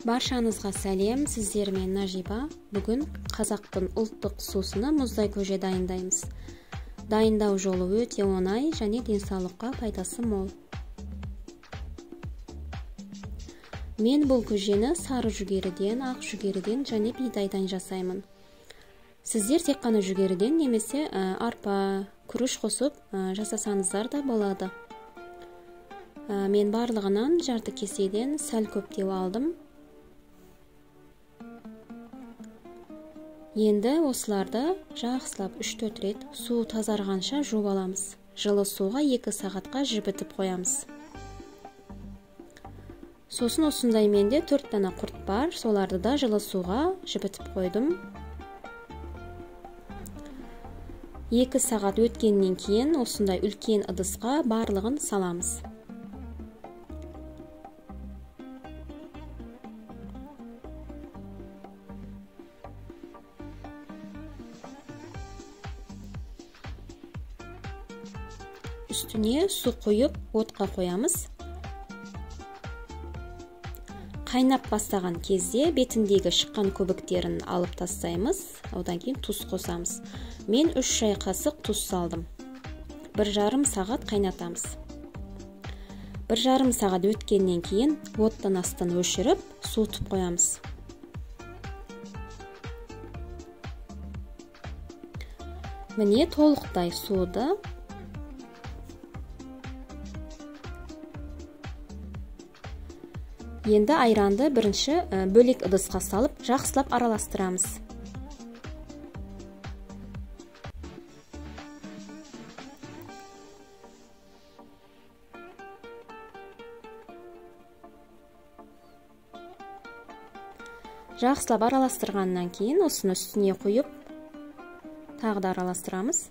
Баршаңызға сәлем, сіздер мен Нажиба. Бүгін қазақтың ұлттық сусыны мұздай көже дайындаймыз. Дайындау жолы өте оңай және денсаулыққа пайдасы мол. Мен бұл көжені сары жүгеріден, ақ жүгеріден және бидайдан жасаймын. Сіздер тек қана жүгеріден немесе арпа, күріш қосып жасасаңыздар да болады. Мен барлығынан жарты кеседен сәл көптеу алдым. Енді осыларды жақсылап 3-4 рет су тазарғанша жуып аламыз. Жылы суға 2 сағатқа жібітіп қоямыз. Сосын осындай менде 4 дана құрт бар, соларды да жылы суға жібітіп қойдым. 2 сағат өткеннен кейін осындай үлкен ыдысқа барлығын саламыз. Үстіне су құйып, отқа қоямыз. Қайнап бастаған кезде бетіндегі шыққан көбіктерін алып тастаймыз. Одан кейін тұз қосамыз. Мен 3 шай қасық тұз салдым. 1,5 сағат қайнатамыз. 1,5 сағат өткеннен кейін оттың астын өшіріп, суытып қоямыз. Міне толықтай суыды. Енді айранды бірінші бөлек ыдысқа салып, жақсылап араластырамыз. Жақсылап араластырғаннан кейін осыны үстіне қойып, тағы да араластырамыз.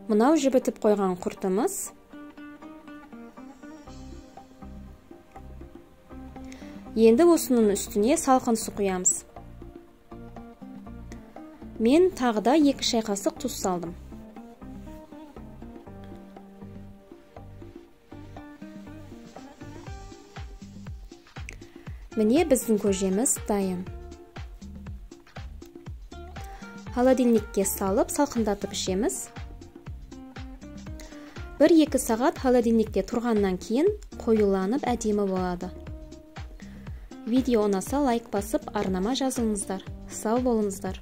Мынау жібітіп қойған құртымыз. Енді осының үстіне салқын су құямыз. Мен тағы да 2 шай қасық тұз салдым. Міне біздің көжеміз дайын. Холодильникке салып, салқындатып ішеміз. 1-2 сағат холодильникте тұрғаннан кейін қоюланып әдемі болады. Видео ұнаса лайк басып, арнама жазылыңыздар. Сау болыңыздар.